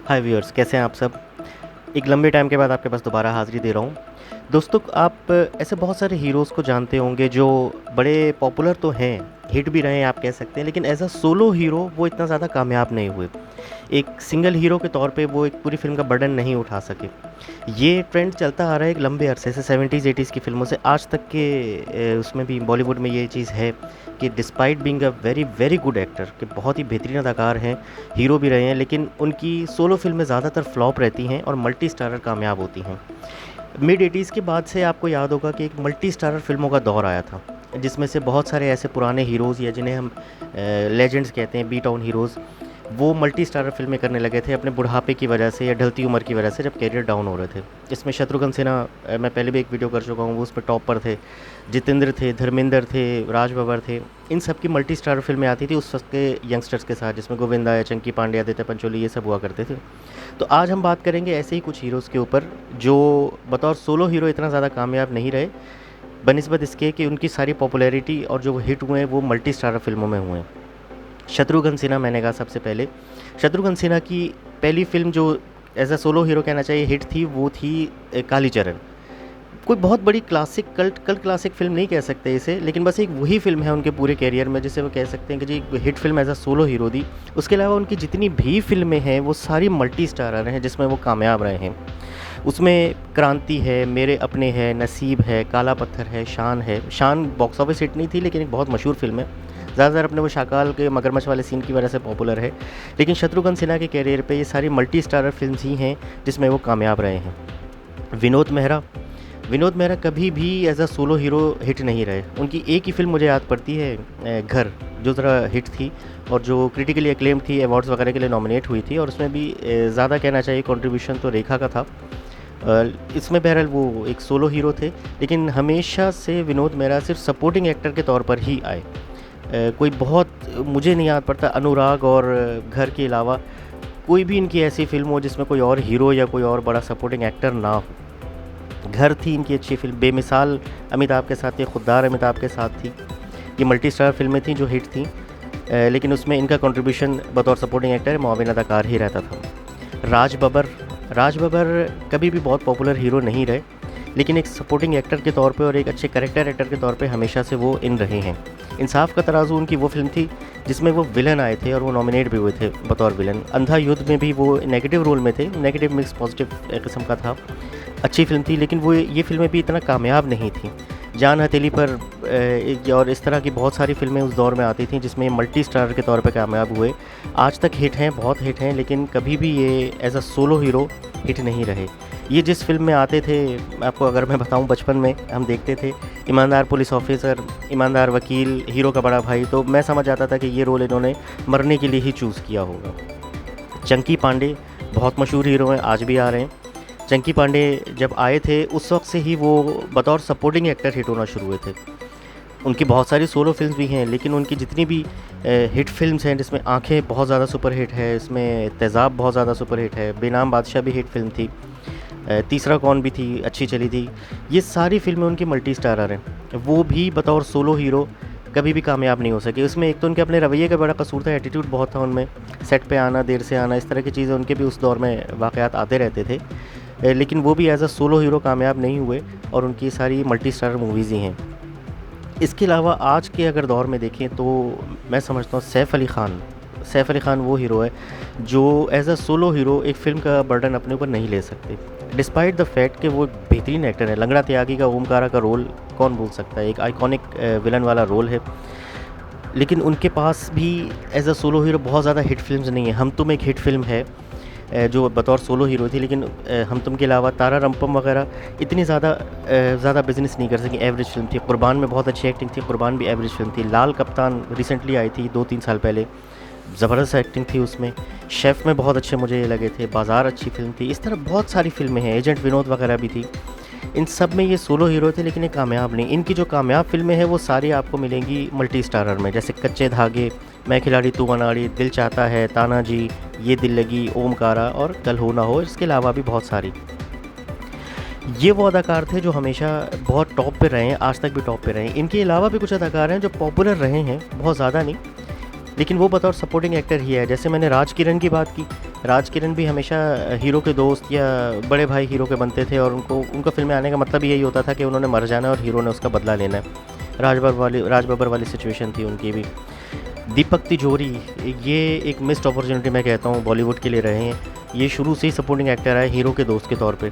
हाय viewers, कैसे हैं आप सब। एक लंबे टाइम के बाद आपके पास दोबारा हाज़िरी दे रहा हूँ। दोस्तों, आप ऐसे बहुत सारे हीरोज़ को जानते होंगे जो बड़े पॉपुलर तो हैं, हिट भी रहे हैं आप कह सकते हैं, लेकिन एज़ अ सोलो हीरो वो इतना ज़्यादा कामयाब नहीं हुए। एक सिंगल हीरो के तौर पे वो एक पूरी फ़िल्म का बर्डन नहीं उठा सके। ये ट्रेंड चलता आ रहा है एक लंबे अरसे से 70s 80s की फ़िल्मों से आज तक के उसमें भी बॉलीवुड में ये चीज़ है कि despite being a very very good actor, कि बहुत ही बेहतरीन अदाकार हैं, हीरो भी रहे हैं, लेकिन उनकी सोलो फ़िल्में ज़्यादातर फ्लॉप रहती हैं और मल्टी स्टारर कामयाब होती हैं। मिड 80s के बाद से आपको याद होगा कि एक मल्टी स्टारर फ़िल्मों का दौर आया था, जिसमें से बहुत सारे ऐसे पुराने हीरोज़ या जिन्हें हम लेजेंड्स कहते हैं, बी टाउन हीरोज़, वो मल्टी स्टारर फ़िल्में करने लगे थे अपने बुढ़ापे की वजह से या ढलती उम्र की वजह से, जब करियर डाउन हो रहे थे। इसमें शत्रुघ्न सिन्हा, मैं पहले भी एक वीडियो कर चुका हूँ, वो उस पे टॉप पर थे। जितेंद्र थे, धर्मेंद्र थे, राज बब्बर थे। इन सब की मल्टी स्टारर फ़िल्में आती थी उस वक़्त के यंगस्टर्स के साथ, जिसमें गोविंदा या चंकी पांडे, आदित्य पंचोली, ये सब हुआ करते थे। तो आज हम बात करेंगे ऐसे ही कुछ हीरोज़ के ऊपर जो बतौर सोलो हीरो इतना ज़्यादा कामयाब नहीं रहे, बनिस्बत इसके कि उनकी सारी पॉपुलैरिटी और जो वो हिट हुए हैं वो मल्टी स्टारर फ़िल्मों में हुए हैं। शत्रुघ्न सिन्हा मैंने कहा सबसे पहले। शत्रुघ्न सिन्हा की पहली फ़िल्म जो एज़ अ सोलो हीरो कहना चाहिए हिट थी, वो थी कालीचरण। कोई बहुत बड़ी क्लासिक कल्ट क्लासिक फ़िल्म नहीं कह सकते इसे, लेकिन बस एक वही फ़िल्म है उनके पूरे करियर में जिसे वो कह सकते हैं कि जी hit film as a solo hero दी। उसके अलावा उनकी जितनी भी फ़िल्में हैं वो सारी मल्टी स्टारर हैं जिसमें वो कामयाब रहे हैं। उसमें क्रांति है, मेरे अपने है, नसीब है, काला पत्थर है, शान है। शान बॉक्स ऑफिस हिट नहीं थी, लेकिन एक बहुत मशहूर फ़िल्म है। ज़्यादातर अपने वो शाकाल के मगरमच्छ वाले सीन की वजह से पॉपुलर है। लेकिन शत्रुघ्न सिन्हा के करियर पे ये सारी मल्टी स्टारर फ़िल्म्स ही हैं जिसमें वो कामयाब रहे हैं। विनोद मेहरा, विनोद मेहरा कभी भी as a solo hero hit नहीं रहे। उनकी एक ही फ़िल्म मुझे याद पड़ती है, घर, जो ज़रा हिट थी और जो क्रिटिकली एक्लेम्ड थी, अवार्ड्स वगैरह के लिए नॉमिनेट हुई थी, और उसमें भी ज़्यादा कहना चाहिए कंट्रीब्यूशन तो रेखा का था। इसमें बहरहाल वो एक सोलो हीरो थे, लेकिन हमेशा से विनोद मेहरा सिर्फ सपोर्टिंग एक्टर के तौर पर ही आए। कोई बहुत मुझे नहीं याद पड़ता अनुराग और घर के अलावा कोई भी इनकी ऐसी फ़िल्म हो जिसमें कोई और हीरो या कोई और बड़ा सपोर्टिंग एक्टर ना हो। घर थी इनकी अच्छी फ़िल्म, बेमिसाल अमिताभ के साथ थी, खुददार अमिताभ के साथ थी। ये मल्टी स्टार फ़िल्में थीं जो हिट थीं, लेकिन उसमें इनका कंट्रीब्यूशन बतौर सपोर्टिंग एक्टर मुआविन अदाकार ही रहता था। राज बब्बर, राज बब्बर कभी भी बहुत पॉपुलर हीरो नहीं रहे, लेकिन एक सपोर्टिंग एक्टर के तौर पे और एक अच्छे कैरेक्टर एक्टर के तौर पे हमेशा से वो इन रहे हैं। इंसाफ का तराजू उनकी वो फ़िल्म थी जिसमें वो विलन आए थे और वो नॉमिनेट भी हुए थे बतौर विलन। अंधा युद्ध में भी वो नेगेटिव रोल में थे, नेगेटिव मिक्स पॉजिटिव किस्म का था। अच्छी फ़िल्म थी, लेकिन वो ये फ़िल्में भी इतना कामयाब नहीं थी। जान हथेली पर और इस तरह की बहुत सारी फ़िल्में उस दौर में आती थीं जिसमें मल्टी स्टारर के तौर पे कामयाब हुए। आज तक हिट हैं, बहुत हिट हैं, लेकिन कभी भी ये as a solo hero hit नहीं रहे। ये जिस फ़िल्म में आते थे, आपको अगर मैं बताऊं, बचपन में हम देखते थे ईमानदार पुलिस ऑफिसर, ईमानदार वकील, हीरो का बड़ा भाई, तो मैं समझ आता था कि ये रोल इन्होंने मरने के लिए ही चूज़ किया होगा। चंकी पांडे बहुत मशहूर हीरो हैं, आज भी आ रहे हैं। चंकी पांडे जब आए थे उस वक्त से ही वो बतौर सपोर्टिंग एक्टर हिट होना शुरू हुए थे। उनकी बहुत सारी सोलो फिल्म्स भी हैं, लेकिन उनकी जितनी भी हिट फिल्म्स हैं, जिसमें आंखें बहुत ज़्यादा सुपर हिट है, इसमें तेज़ाब बहुत ज़्यादा सुपर हिट है, बेनाम बादशाह भी हिट फिल्म थी, तीसरा कौन भी थी, अच्छी चली थी। ये सारी फिल्में उनकी मल्टी स्टारर हैं। वो भी बतौर सोलो हीरो कभी भी कामयाब नहीं हो सके। उसमें एक तो उनके अपने रवैये का बड़ा कसूर था, एटीट्यूड बहुत था उनमें, सेट पे आना, देर से आना, इस तरह की चीज़ें उनके भी उस दौर में वाक़यात आते रहते थे। लेकिन वो भी एज़ अ सोलो हीरो कामयाब नहीं हुए और उनकी सारी मल्टी स्टारर मूवीज़ ही हैं। इसके अलावा आज के अगर दौर में देखें तो मैं समझता हूँ सैफ़ अली ख़ान वो हीरो है जो एज़ अ सोलो हीरो एक फ़िल्म का बर्डन अपने ऊपर नहीं ले सकते, डिस्पाइट द फैक्ट कि वो एक बेहतरीन एक्टर है। लंगड़ा त्यागी का ओमकारा का रोल कौन भूल सकता है, एक आइकॉनिक विलन वाला रोल है। लेकिन उनके पास भी एज़ अ सोलो हीरो बहुत ज़्यादा हिट फिल्म्स नहीं है। हम तुम एक हिट फिल्म है जो बतौर सोलो हीरो थी, लेकिन हम तुम के अलावा तारा रंपम वगैरह इतनी ज़्यादा बिज़नेस नहीं कर सकी, एवरेज फिल्म थी। कुर्बान में बहुत अच्छी एक्टिंग थी, कुर्बान भी एवरेज फिल्म थी। लाल कप्तान रिसेंटली आई थी 2-3 साल पहले, ज़बरदस्त एक्टिंग थी उसमें। शेफ़ में बहुत अच्छे मुझे लगे थे, बाज़ार अच्छी फ़िल्म थी। इस तरह बहुत सारी फ़िल्में हैं, एजेंट विनोद वगैरह भी थी। इन सब में ये सोलो हीरो थे, लेकिन ये कामयाब नहीं। इनकी जो कामयाब फ़िल्में हैं वो सारी आपको मिलेंगी मल्टी स्टारर में, जैसे कच्चे धागे, मैं खिलाड़ी तू अनाड़ी, दिल चाहता है, तानाजी, ये दिल लगी, ओमकारा और कल हो ना हो। इसके अलावा भी बहुत सारी। ये वो अदाकार थे जो हमेशा बहुत टॉप पे रहे हैं, आज तक भी टॉप पे रहे हैं। इनके अलावा भी कुछ अदाकार हैं जो पॉपुलर रहे हैं, बहुत ज़्यादा नहीं, लेकिन वो बतौर सपोर्टिंग एक्टर ही है। जैसे मैंने राज किरण की बात की, राज किरण भी हमेशा हीरो के दोस्त या बड़े भाई हीरो के बनते थे, और उनका फ़िल्म में आने का मतलब यही होता था कि उन्होंने मर जाना है और हीरो ने उसका बदला लेना है। राज बब्बर वाली सिचुएशन थी उनकी भी। दीपक तिजोरी, ये एक मिस्ड अपॉर्चुनिटी मैं कहता हूँ बॉलीवुड के लिए रहे हैं। ये शुरू से ही सपोर्टिंग एक्टर है हीरो के दोस्त के तौर पे।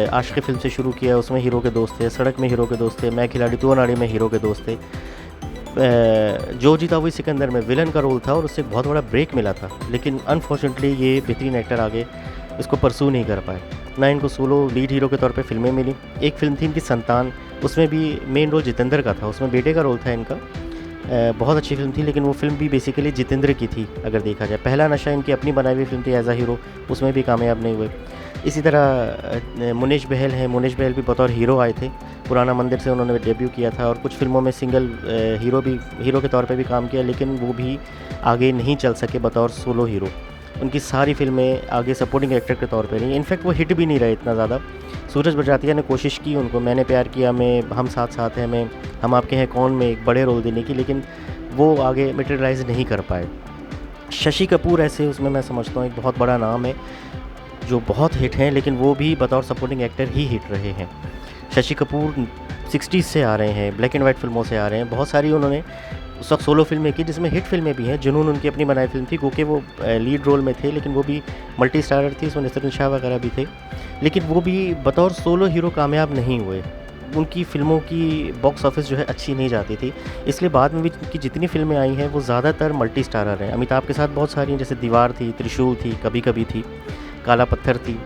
आशिकी फ़िल्म से शुरू किया, उसमें हीरो के दोस्त थे। सड़क में हीरो के दोस्त थे। मैं खिलाड़ी तू अनाड़ी में हीरो के दोस्त थे। जो जीता वही सिकंदर में विलन का रोल था और उससे एक बहुत बड़ा ब्रेक मिला था, लेकिन अनफॉर्चुनेटली ये बेहतरीन एक्टर आगे इसको परसू नहीं कर पाए। ना इनको सोलो लीड हीरो के तौर पे फिल्में मिली। एक फ़िल्म थी इनकी संतान, उसमें भी मेन रोल जितेंद्र का था, उसमें बेटे का रोल था इनका। बहुत अच्छी फ़िल्म थी, लेकिन वो फ़िल्म भी बेसिकली जितेंद्र की थी अगर देखा जाए। पहला नशा इनकी अपनी बनाई हुई फ़िल्म थी एज अ हीरो, उसमें भी कामयाब नहीं हुए। इसी तरह मुनीश बहल हैं, मुनीश बहल भी बतौर हीरो आए थे। पुराना मंदिर से उन्होंने डेब्यू किया था और कुछ फ़िल्मों में सिंगल हीरो के तौर पे भी काम किया, लेकिन वो भी आगे नहीं चल सके बतौर सोलो हीरो। उनकी सारी फ़िल्में आगे सपोर्टिंग एक्टर के तौर पे रही। इनफैक्ट वो हिट भी नहीं रहे इतना ज़्यादा। सूरज बड़जात्या ने कोशिश की उनको मैंने प्यार किया में, हम साथ साथ हैं में, हम आपके हैं कौन में एक बड़े रोल देने की, लेकिन वो आगे मटेरियलाइज़ नहीं कर पाए। शशि कपूर ऐसे उसमें मैं समझता हूँ एक बहुत बड़ा नाम है जो बहुत हिट हैं, लेकिन वो भी बतौर सपोर्टिंग एक्टर ही हिट रहे हैं। शशि कपूर 60s से आ रहे हैं, ब्लैक एंड वाइट फ़िल्मों से आ रहे हैं। बहुत सारी उन्होंने उस वक्त सोलो फ़िल्में की जिसमें हिट फ़िल्में भी हैं। जुनून उनकी अपनी बनाई फ़िल्म थी, क्योंकि वो लीड रोल में थे, लेकिन वो भी मल्टी स्टारर थी, उसमें नसरुद्दीन शाह वगैरह भी थे, लेकिन वो भी बतौर सोलो हीरो कामयाब नहीं हुए। उनकी फ़िल्मों की बॉक्स ऑफिस जो है अच्छी नहीं जाती थी, इसलिए बाद में भी उनकी जितनी फ़िल्में आई हैं वो ज़्यादातर मल्टी स्टारर हैं। अमिताभ के साथ बहुत सारी हैं, जैसे दीवार थी, त्रिशूल थी, कभी कभी थी, काला पत्थर थी।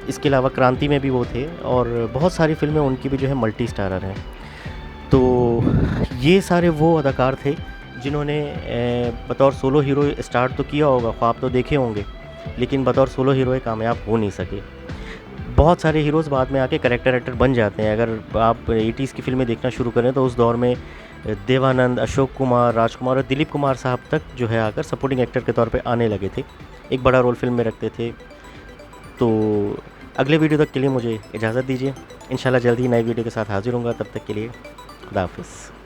इसके अलावा क्रांति में भी वो थे, और बहुत सारी फ़िल्में उनकी भी जो है मल्टी स्टारर हैं। तो ये सारे वो अदाकार थे जिन्होंने बतौर सोलो हीरो स्टार्ट तो किया होगा, ख्वाब तो देखे होंगे, लेकिन बतौर सोलो हीरो कामयाब हो नहीं सके। बहुत सारे हीरोज़ बाद में आके कैरेक्टर एक्टर बन जाते हैं। अगर आप 80s की फ़िल्में देखना शुरू करें तो उस दौर में देवानंद, अशोक कुमार, राजकुमार और दिलीप कुमार साहब तक जो है आकर सपोर्टिंग एक्टर के तौर पे आने लगे थे, एक बड़ा रोल फ़िल्म में रखते थे। तो अगले वीडियो तक के लिए मुझे इजाज़त दीजिए। इंशाल्लाह जल्दी ही नई वीडियो के साथ हाज़िर होऊंगा। तब तक के लिए खुदा हाफ़िज़।